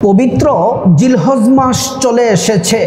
পবিত্র জিলহজ মাস চলে এসেছে।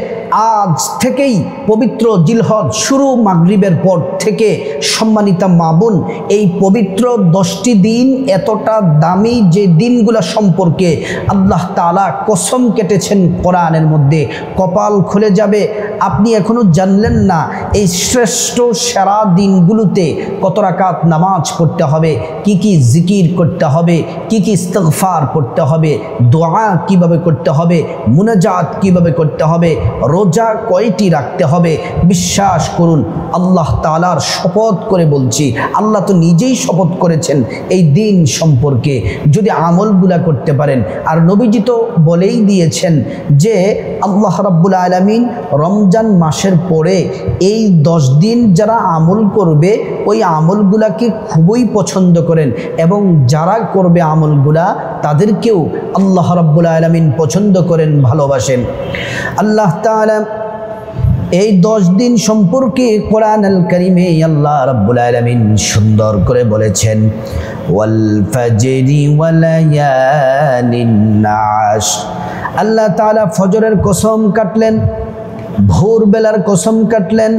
আজ থেকেই পবিত্র জিলহজ শুরু, মাগরিবের পর থেকে। সম্মানিতা মা বোন, এই পবিত্র 10টি দিন এতটা দামি যে দিনগুলো সম্পর্কে আল্লাহ তাআলা কসম কেটেছেন কোরআনের মধ্যে। কপাল খুলে যাবে, আপনি এখনো জানলেন না এই শ্রেষ্ঠ সেরা দিনগুলোতে কত রাকাত নামাজ পড়তে হবে, কি কি জিকির করতে হবে, কি কি ইস্তিগফার করতে হবে, দোয়া কিভাবে করতে হবে, মুনাজাত কিভাবে করতে হবে, রোজা কয়টি রাখতে হবে। বিশ্বাস করুন, আল্লাহ তাআলার শপথ করে বলছি, আল্লাহ তো নিজেই শপথ করেছেন এই দিন সম্পর্কে যদি আমলগুলা করতে পারেন। আর নবীজি তো বলেই দিয়েছেন যে আল্লাহ রাব্বুল আলামিন রমজান মাসের পরে এই 10 দিন যারা আমল করবে ওই আমলগুলাকে খুবই পছন্দ করেন, এবং যারা করবে আমলগুলা তাদেরকেও আল্লাহ রাব্বুল আলামিন পছন্দ করেন, ভালোবাসেন। আল্লাহ তাআলা এই 10 দিন সম্পর্কে কোরআনুল কারীমে আল্লাহ রাব্বুল আলামিন সুন্দর করে বলেছেন, ওয়াল ফাজরি ওয়া লায়ালিন নাশ। আল্লাহ তাআলা ফজরের কসম কাটলেন, ভোরবেলার কসম কাটলেন।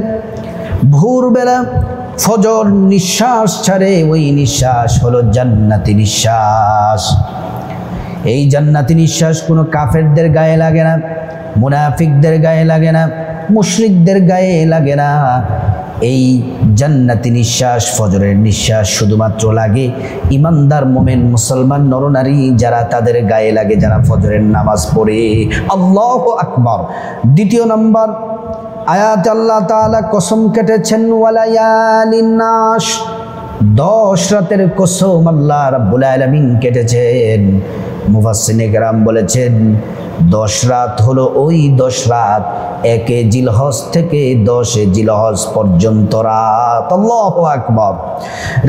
ভোরবেলা ফজর নিঃশ্বাস ছাড়ে, ওই নিঃশ্বাস হলো জান্নাতি নিঃশ্বাস। এই জান্নাতি নিঃশ্বাস কোনো কাফেরদের গায়ে লাগে না, মুনাফিকদের গায়ে লাগে না, মুশরিকদের গায়ে লাগে না। এই জান্নাতি নিঃশ্বাস, ফজরের নিঃশ্বাস শুধুমাত্র লাগে ইমানদার মোমেন মুসলমান নরনারী যারা, তাদের গায়ে লাগে যারা ফজরের নামাজ পড়ে। আল্লাহু আকবার। দ্বিতীয় নম্বর আয়াত আল্লাহ তাআলা কসম কেটেছেন ওয়ালায়ালিন নাশ, 10 রাতের কসম আল্লাহ রাব্বুল আলামিন কেটেছেন। মুফাসসিরিনে কেরাম বলেছেন 10 রাত হলো ওই 10 রাত, 1 জিলহজ থেকে 10 জিলহজ পর্যন্ত রাত। আল্লাহু আকবার।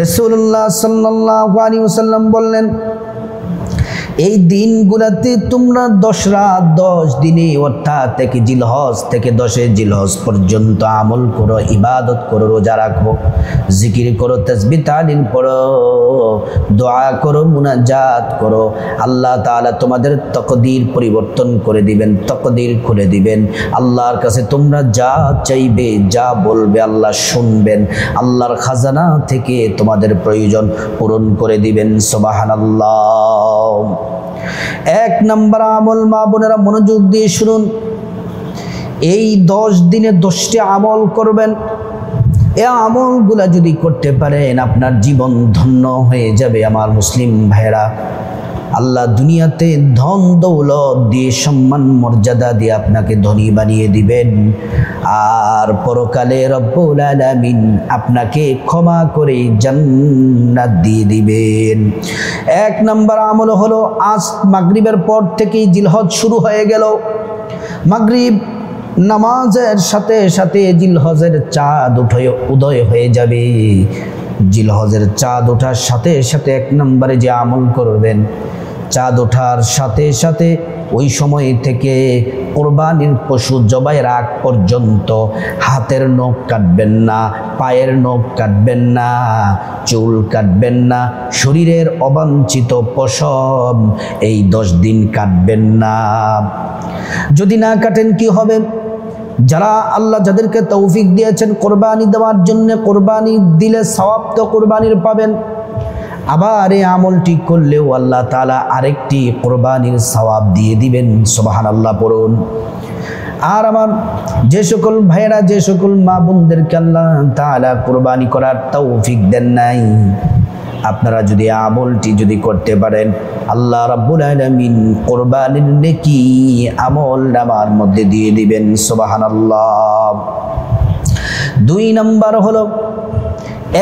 রাসূলুল্লাহ সাল্লাল্লাহু আলাইহি ওয়াসাল্লাম বললেন, এই দিনগুলোতে তোমরা 10 রাত 10 দিনে অর্থাৎ 1 জিলহজ থেকে 10 জিলহজ পর্যন্ত আমল করো, ইবাদত করো, রোজা রাখো, জিকির করো, তাসবিহ তাহলিল পড়ো, দোয়া করো, মুনাজাত করো। আল্লাহ তাআলা তোমাদের তাকদীর পরিবর্তন করে দিবেন, তাকদীর খুলে দিবেন। আল্লাহর কাছে তোমরা যা চাইবে, যা বলবে আল্লাহ শুনবেন। আল্লাহর খাজানা থেকে তোমাদের প্রয়োজন পূরণ করে দিবেন। সুবহানাল্লাহ। 1 নম্বর আমল, মা বোনেরা মনোযোগ দিয়ে শুনুন, এই 10 দিনে 10টি আমল করবেন। এই আমলগুলা যদি করতে পারেন আপনার জীবন ধন্য হয়ে যাবে। আমার মুসলিম ভাইরা, আল্লাহ দুনিয়াতে ধন দৌলত দিয়ে, সম্মান মর্যাদা দিয়ে আপনাকে ধনী বানিয়ে দিবেন, আর পরকালে রব্বুল আলামিন আপনাকে ক্ষমা করে জান্নাত দিয়ে দিবেন। 1 নম্বর আমল হলো, আজ মাগরিবের পর থেকেই জিলহজ শুরু হয়ে গেল। মাগরিব নামাজের সাথে সাথে জিলহজের চাঁদ উদয় হয়ে যাবে। জিলহজের চাঁদ ওঠার সাথে সাথে 1 নম্বরে যে আমল করবেন, চাঁদ ওঠার সাথে সাথে ওই সময় থেকে কোরবানির পশু জবাইয়ের আগ পর্যন্ত হাতের নখ কাটবেন না, পায়ের নখ কাটবেন না, চুল কাটবেন না, শরীরের অবাঞ্ছিত পশম এই 10 দিন কাটবেন না। যদি না কাটেন কি হবে? যারা আল্লাহ যাদেরকে তৌফিক দিয়েছেন কোরবানি দেওয়ার জন্য, কোরবানি দিলে সওয়াব তো কোরবানির পাবেন, আবার এই আমলটি করলেও আল্লাহ তাআলা আরেকটি কোরবানির সওয়াব দিয়ে দিবেন। সুবহানাল্লাহ পড়ুন। আর আমার যে সকল ভাইয়েরা, যে সকল মা বোনদেরকে আল্লাহ তাআলা কোরবানি করার তৌফিক দেন নাই, আপনারা যদি আমলটি যদি করতে পারেন, আল্লাহ রাব্বুল আলামিন কোরবানির নেকি আমল নামার মধ্যে দিয়ে দিবেন। সুবহানাল্লাহ। 2 নম্বর হলো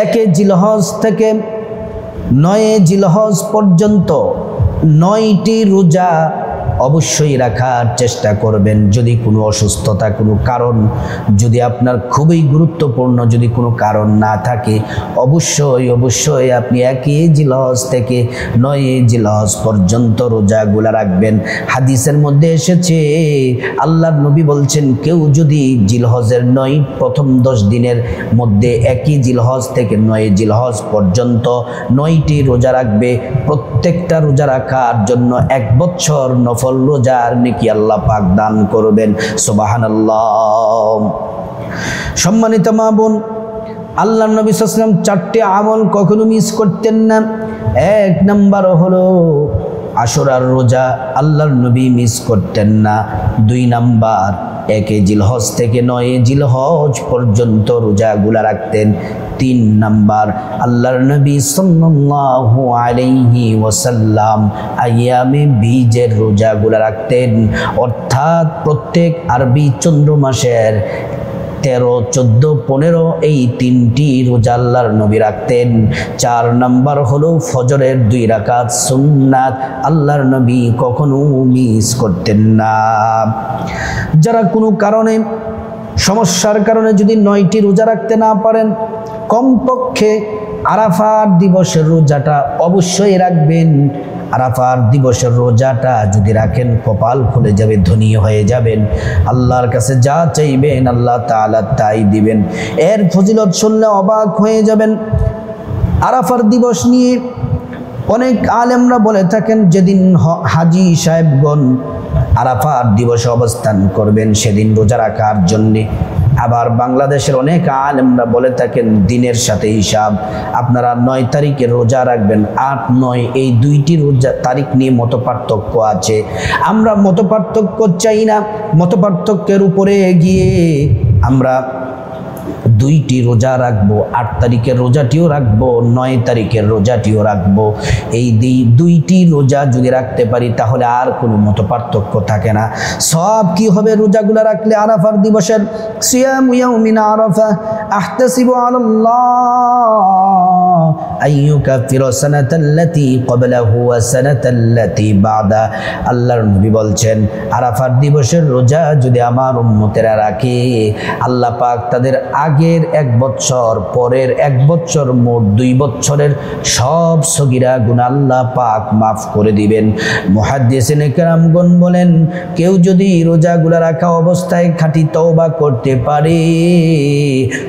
1 জিলহজ থেকে 9 জিলহজ পর্যন্ত 9টি রোজা অবশ্যই রাখার চেষ্টা করবেন। যদি কোনো অসুস্থতা, কোনো কারণ যদি আপনার খুবই গুরুত্বপূর্ণ যদি কোনো কারণ না থাকে, অবশ্যই আপনি 1 জিলহজ থেকে 9 জিলহজ পর্যন্ত রোজাগুলা রাখবেন। হাদিসের মধ্যে এসেছে আল্লাহর নবী বলছেন, কেউ যদি জিলহজের 9 প্রথম 10 দিনের মধ্যে 1 জিলহজ থেকে 9 জিলহজ পর্যন্ত 9টি রোজা রাখবে, প্রত্যেকটা রোজা রাখার জন্য 1 বছর নফল সফল রোজার নেকি আল্লাহ পাক দান করবেন। সুবহানাল্লাহ। সম্মানিত মা বোন, আল্লাহর নবী সাল্লাল্লাহু আলাইহি ওয়াসাল্লাম 4টি আমল কখনো মিস করতেন না। এক নাম্বার হলো আশুরার রোজা, আল্লাহর নবী মিস করতেন না। 2 নাম্বার 1 জিলহজ থেকে 9 জিলহজ পর্যন্ত রোজাগুলা রাখতেন। 3 নাম্বার আল্লাহর নবী সাল্লাল্লাহু আলাইহি ওয়াসাল্লাম আইয়ামে বীজের রোজাগুলা রাখতেন, অর্থাৎ প্রত্যেক আরবি চন্দ্র মাসের 13, 14, 15 এই 3টি রোজা আল্লাহর নবী রাখতেন। 4 নাম্বার হলো ফজরের 2 রাকাত সুন্নাত আল্লাহর নবী কখনো মিস করতেন না। যারা কোনো কারণে সমস্যার কারণে যদি 9টি রোজা রাখতে না পারেন, কমপক্ষে আরাফার দিবসের রোজাটা অবশ্যই রাখবেন। আরাফার দিবসের রোজাটা যদি রাখেন কপাল খুলে যাবে, ধনী হয়ে যাবেন। আল্লাহর কাছে যা চাইবেন আল্লাহ তাআলা তাই দিবেন। এর ফজিলত শুনলে অবাক হয়ে যাবেন। আরাফার দিবস নিয়ে অনেক আলেমরা বলে থাকেন, যেদিন হাজী সাহেবগণ আরাফার দিবসে অবস্থান করবেন সেদিন রোজা রাখার জন্যে। আবার বাংলাদেশের অনেক আলেমরা বলে থাকেন দিনের সাথে হিসাব, আপনারা 9 তারিখের রোজা রাখবেন। 8, 9 এই 2টি রোজা তারিখ নিয়ে মত পার্থক্য আছে। আমরা মত পার্থক্য চাই না। মত পার্থক্যের উপরে গিয়ে আমরা 2টি রোজা রাখবো। 8 তারিখের রোজাটিও রাখবো, 9 তারিখের রোজাটিও রাখবো। এই 2টি রোজা যদি রাখতে পারি তাহলে আর কোনো মত পার্থক্য থাকে না। সব কি হবে রোজাগুলা রাখলে? আরাফার দিবসের সিয়ামু ইয়াউমিন আরাফা আহতাসিবু আলাল্লাহ আইয়ুকাফিরা সানাতাল্লাতী ক্বাবলাহু ওয়া সানাতাল্লাতী বাদা। আল্লাহর নবী বলছেন, আরাফার দিবসের রোজা যদি আমার উম্মতেরা রাখে, আল্লাহ পাক তাদের আগের 1 বছর, পরের 1 বছর, মোট 2 বছরের সব সগীরা গুনাহ আল্লাহ পাক মাফ করে দিবেন। মুহাদ্দিসিনে কেরামগণ বলেন, কেউ যদি রোজাগুলা রাখা অবস্থায় খাঁটি তওবা করতে পারে,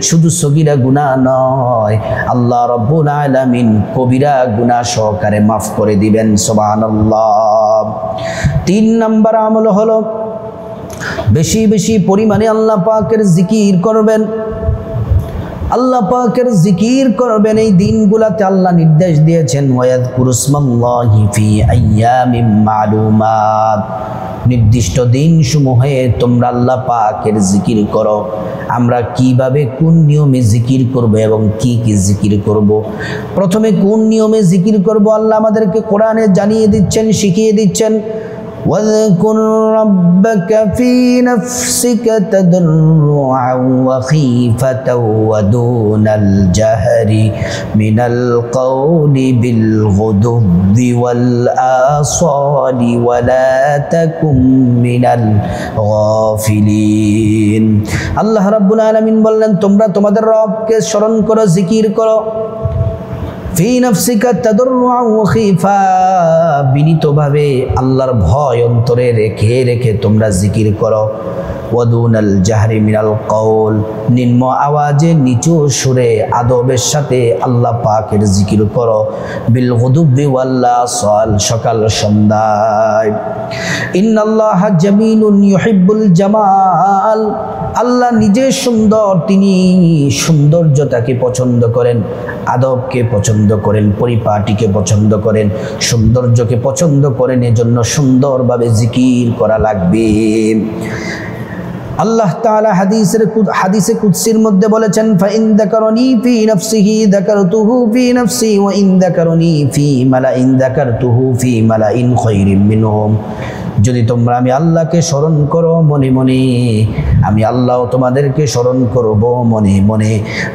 শুধু সগীরা গুনাহ নয়, আল্লাহ রাব্বুল আলামিন কবিরা গুনাহ সহকারে মাফ করে দিবেন। সুবহানাল্লাহ। 3 নাম্বার আমল হলো বেশি বেশি পরিমাণে আল্লাহ পাকের জিকির করবেন। আল্লাহ পাকের জিকির করবেন। এই দিনগুলাতে আল্লাহ নির্দেশ দিয়েছেন, ওয়ায়াযকুরুসমাল্লাহি ফি আইয়ামিম মা'লুমাত, নির্দিষ্ট দিন সমূহে তোমরা আল্লাহ পাকের জিকির করো। আমরা কিভাবে কোন নিয়মে জিকির করব এবং কি কি জিকির করব, প্রথমে কোন নিয়মে জিকির করব আল্লাহ আমাদেরকে কোরআনে জানিয়ে দিচ্ছেন, শিখিয়ে দিচ্ছেন। واذكر ربك في نفسك تضرعا وخيفة ودون الجهر من القول بالغدو والآصال ولا تكن من الغافلين। আল্লাহ রাব্বুল আলামিন বললেন, তোমরা তোমাদের রবকে স্মরণ করো, জিকির করো। ফি নাফসিকা তাদাররুআ ওয়া খিফা, বিনীতভাবে আল্লাহর ভয় অন্তরে রেখে রেখে তোমরা জিকির করো। ওয়াদুনাল জাহরি মিনাল কওল, নিম্ন আওয়াজে নিচু সুরে আদবের সাথে আল্লাহ পাকের জিকির করো। বিল গুদুবি ওয়াল আসাল, সকাল সন্ধ্যায়। ইন্নাল্লাহা জামিলুন ইউহিব্বুল জামাল, আল্লাহ নিজে সুন্দর, তিনি সৌন্দর্যতাকে পছন্দ করেন, আদবকে পছন্দ করেন, পরিপাটিকে পছন্দ করেন, সৌন্দর্যকে পছন্দ করেন। এজন্য সুন্দরভাবে জিকির করা লাগবে। আল্লাহ তাআলা হাদিসে কুদসির মধ্যে বলেছেন, ফাইন যাকারনি ফি নাফসিহি যাকারতুহু ফি নাফসি ওয়া ইন যাকারনি ফি মালাইন যাকারতুহু ফি মালাইন খায়রিম মিনহুম। যদি তোমরা আমি আল্লাহকে স্মরণ করো মনে মনে, আমি আল্লাহ তোমাদেরকে স্মরণ করব মনে মনে।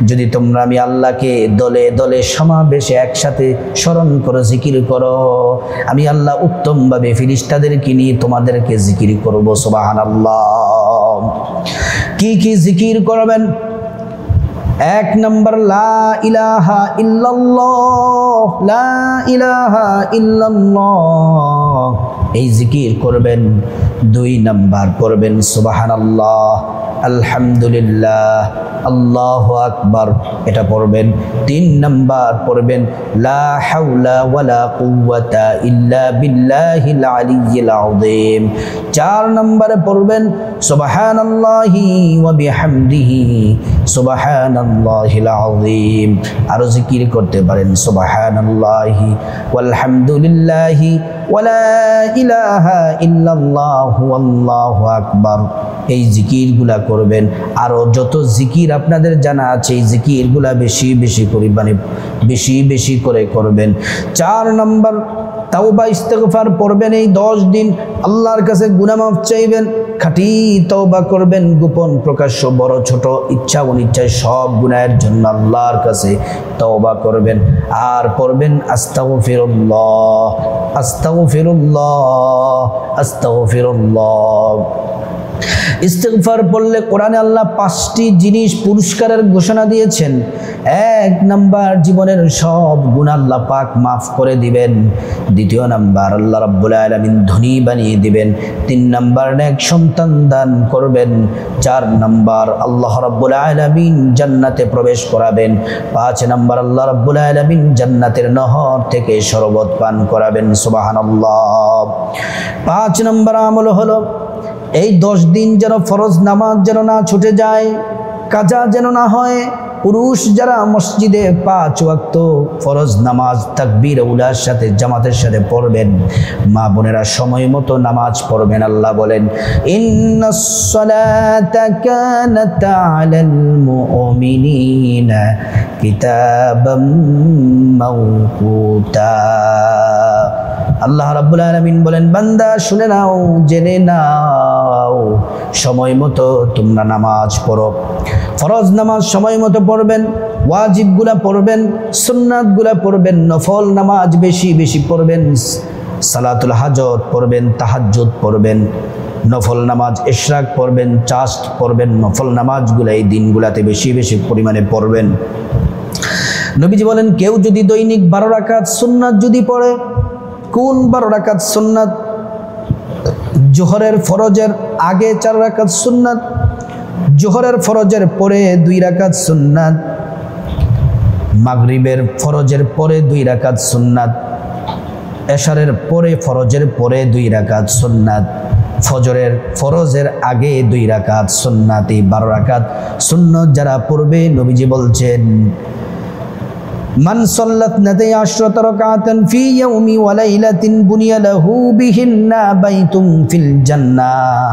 যদি তোমরা আমি আল্লাহকে দলে দলে সমাবেশে একসাথে স্মরণ করো, জিকির করো, আমি আল্লাহ উত্তমভাবে ফেরেশতাদেরকে নিয়ে তোমাদেরকে জিকির করব। সুবহানাল্লাহ। কি কি জিকির করবেন? 1 নম্বর, লা ইলাহা ইল্লাল্লাহ, লা ইলাহা ইল্লাল্লাহ। এই জিকির করবেন। 2 নাম্বার পড়বেন সুবহানাল্লাহ, আলহামদুলিল্লাহ, আল্লাহু আকবার, এটা পড়বেন। 3 নাম্বার পড়বেন লা হাওলা ওয়ালা কুওয়াতা ইল্লা বিল্লাহিল আলিয়্যিল আযীম। 4 নম্বরে পড়বেন সুবহানাল্লাহি ওয়া বিহামদিহি সুবহানাল্লাহিল আযীম। আরো জিকির করতে পারেন সুবহানাল্লাহি ওয়ালহামদুলিল্লাহি ওয়ালা ইলাহা ইল্লাল্লাহু আল্লাহু আকবার। এই জিকিরগুলা করবেন। আরো যত জিকির আপনাদের জানা আছে এই জিকিরগুলা বেশি বেশি পরিমাণে বেশি বেশি করে করবেন। 4 নম্বর তাওবা ইস্তেগফার পড়বেন। এই 10 দিন আল্লাহর কাছে গুনাহ মাফ চাইবেন, খাঁটি তওবা করবেন, গোপন প্রকাশ্য বড় ছোট ইচ্ছা অনিচ্ছায় সব গুনাহের জন্য আল্লাহর কাছে তওবা করবেন। আর পড়বেন আস্তাগফিরুল্লাহ, আস্তাগফিরুল্লাহ, আস্তাগফিরুল্লাহ। ইস্তিগফার পড়লে কোরআনে আল্লাহ 5টি জিনিস পুরস্কারের ঘোষণা দিয়েছেন। 1 নাম্বার জীবনের সব গুনাহ আল্লাহ পাক মাফ করে দিবেন। 2 নাম্বার আল্লাহ রাব্বুল আলামিন ধনী বানিয়ে দিবেন। 3 নাম্বার নেক সন্তান দান করবেন। 4 নাম্বার আল্লাহ রাব্বুল আলামিন জান্নাতে প্রবেশ করাবেন। 5 নাম্বার আল্লাহ রাব্বুল আলামিন জান্নাতের নহর থেকে শরবত পান করাবেন। সুবহানাল্লাহ। 5 নাম্বার আমল হলো এই 10 দিন যেন ফরজ নামাজ যেন না ছুটে যায়, কাজা যেন না হয়। পুরুষ যারা মসজিদে 5 ওয়াক্ত ফরজ নামাজ তাকবীর উলার সাথে জামাতের সাথে পড়বেন, মা বোনেরা সময় মতো নামাজ পড়বেন। আল্লাহ বলেন ইন্নাস সালাতা কানাত আলাল মুমিনিনা কিতাবাম মাওকুতা। আল্লাহ রাব্বুল আলামিন বলেন বান্দা শুনে নাও, জেনে নাও, সময় মতো তোমরা নামাজ পড়ো। ফরজ নামাজ সময় মতো পড়বেন, ওয়াজিবগুলা পড়বেন, সুন্নাতগুলা পড়বেন, নফল নামাজ বেশি বেশি পড়বেন, সালাতুল হাজত পড়বেন, তাহাজ্জুদ পড়বেন, নফল নামাজ ইশরাক পড়বেন, চাষ্ট পড়বেন। নফল নামাজগুলা এই দিনগুলাতে বেশি বেশি পরিমাণে পড়বেন। নবীজি বলেন কেউ যদি দৈনিক 12 রাকাত সুন্নাত যদি পড়ে, কোন 12 রাকাত সুন্নাত? জোহরের ফরজের আগে 4 রাকাত সুন্নাত, জোহরের ফরজের পরে 2 রাকাত সুন্নাত, মাগরিবের ফরজের পরে 2 রাকাত সুন্নাত, এশারের পরে ফরজের পরে 2 রাকাত সুন্নাত, ফজরের ফরজের আগে 2 রাকাত সুন্নাত। এই 12 রাকাত সুন্নাত যারা পড়বে নবীজি বলছেন মান সাল্লাত নাতাই 10 রাকাতান ফি ইয়াউমি ওয়া লাইলাতিন বুনিয়া লাহু বিহিন্না বাইতুন ফিল জান্নাহ।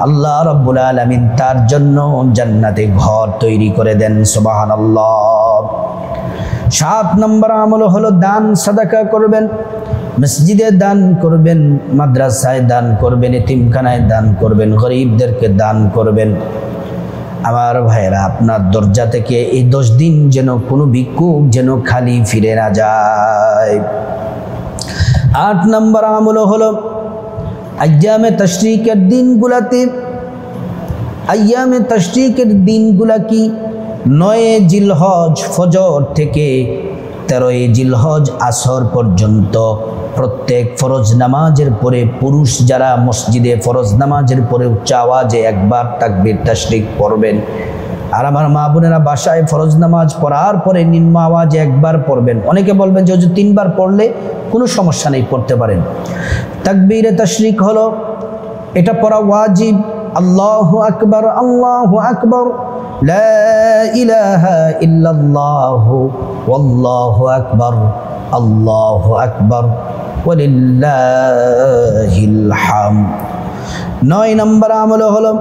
আল্লাহ রাব্বুল আলামিন তার জন্য জান্নাতে ঘর তৈরি করে দেন। সুবহানাল্লাহ। 7 নম্বর আমল হলো দান সাদাকা করবেন। মসজিদে দান করবেন, মাদ্রাসায় দান করবেন, এতিমখানায় দান করবেন, গরিবদেরকে দান করবেন। আমার ভাইরা আপনার দরজা থেকে এই 10 দিন যেন কোনো ভিক্ষুক যেন খালি ফিরে না যায়। 8 নম্বর আমল হলো আইয়ামে তাশরিকের দিনগুলাতে, আইয়ামে তাশরিকের দিনগুলা কি? 9 জিলহজ ফজর থেকে 13 জিলহজ আসর পর্যন্ত প্রত্যেক ফরজ নামাজের পরে পুরুষ যারা মসজিদে ফরজ নামাজের পরে উচ্চ আওয়াজে একবার তাকবীর তাশরিক পড়বেন। আর আমার মা বোনেরা বাসায় ফরজ নামাজ পড়ার পরে নিম্ন আওয়াজে একবার পড়বেন। অনেকে বলবেন যে 3 বার পড়লে কোনো সমস্যা নেই, পড়তে পারেন। তাকবীরে তাশরিক হলো এটা পড়া ওয়াজিব। আল্লাহু আকবার, আল্লাহু আকবার, লা ইলাহা ইল্লাল্লাহু ওয়াল্লাহু আকবার, আল্লাহু আকবার ওয়ালিল্লাহিল হামদ। 9 নম্বর আমল হলো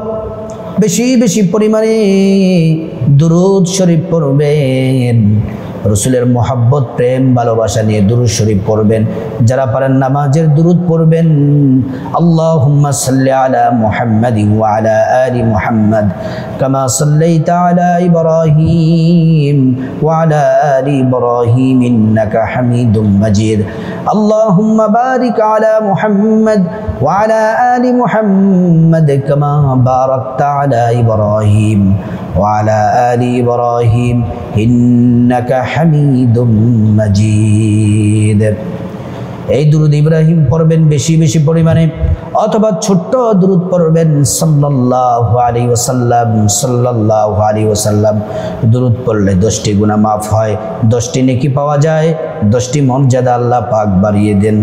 বেশি বেশি পরিমাণে দুরূদ শরীফ পড়বেন। রসুলের মোহাব্বত প্রেম ভালোবাসা নিয়ে দুরূদ শরীফ পড়বেন। যারা পারেন নামাজের দুরূদ পড়বেন। আল্লাহুম্মা সাল্লি আলা মুহাম্মাদিন ওয়া আলা আলি মুহাম্মাদ কামা সাল্লাইতা আলা ইব্রাহিম ওয়া আলা আলি ইব্রাহিম ইন্নাকা হামিদুম মাজিদ। আল্লাহুম্মা বারিক আলা মুহাম্মাদ ওয়া আলা আলি মুহাম্মাদ কামা বারাকতা আলা ইব্রাহিম ওয়া আলা আলি ইব্রাহিম ইন্নাকা হামিদুম মাজিদ। এই দুরূদ ইব্রাহিম পড়বেন বেশি বেশি পরিমাণে, অথবা ছোট্ট দুরূদ পড়বেন সাল্লাল্লাহু আলাইহি ওয়াসাল্লাম, সাল্লাল্লাহু আলাইহি ওয়াসাল্লাম। দুরূদ পড়লে 10টি গুনাহ মাফ হয়, 10টি নেকি পাওয়া যায়, 10টি মর্যাদা আল্লাহ পাক বাড়িয়ে দেন।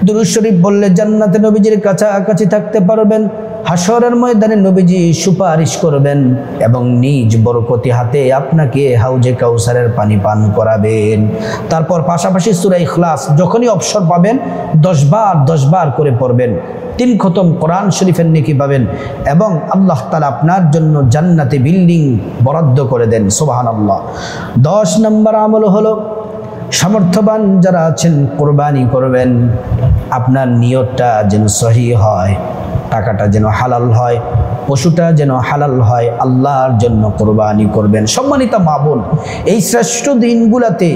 দুরূদ শরীফ বললে জান্নাতে নবীজির কাছাকাছি থাকতে পারবেন, হাশরের ময়দানে নবীজি সুপারিশ করবেন এবং নিজ বরকতি হাতে আপনাকে হাউজে কাউসারের পানি পান করাবেন। তারপর পাশাপাশি সূরা ইখলাস যখনই অবসর পাবেন 10 বার করে পড়বেন। 3 খতম কোরআন শরীফের নেকি পাবেন এবং আল্লাহ তাআলা আপনার জন্য জান্নাতে বিল্ডিং বরাদ্দ করে দেন। সুবহানাল্লাহ। 10 নম্বর আমল হলো, সামর্থ্যবান যারা আছেন কোরবানি করবেন। আপনার নিয়তটা যেন সহি হয়, টাকাটা যেন হালাল হয়, পশুটা যেন হালাল হয়, আল্লাহর জন্য কোরবানি করবেন। সম্মানিত মা বোন, এই শ্রেষ্ঠ দিনগুলাতে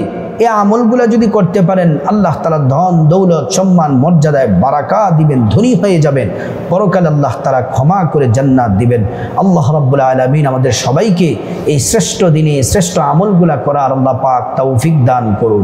এই আমলগুলা যদি করতে পারেন, আল্লাহ তাআলা ধন দৌলত সম্মান মর্যাদায় বারাকা দিবেন, ধনী হয়ে যাবেন। পরকালে আল্লাহ তাআলা ক্ষমা করে জান্নাত দিবেন। আল্লাহ রাব্বুল আলামিন আমাদের সবাইকে এই শ্রেষ্ঠ দিনে শ্রেষ্ঠ আমলগুলা করার আল্লাহ পাক তৌফিক দান করুন।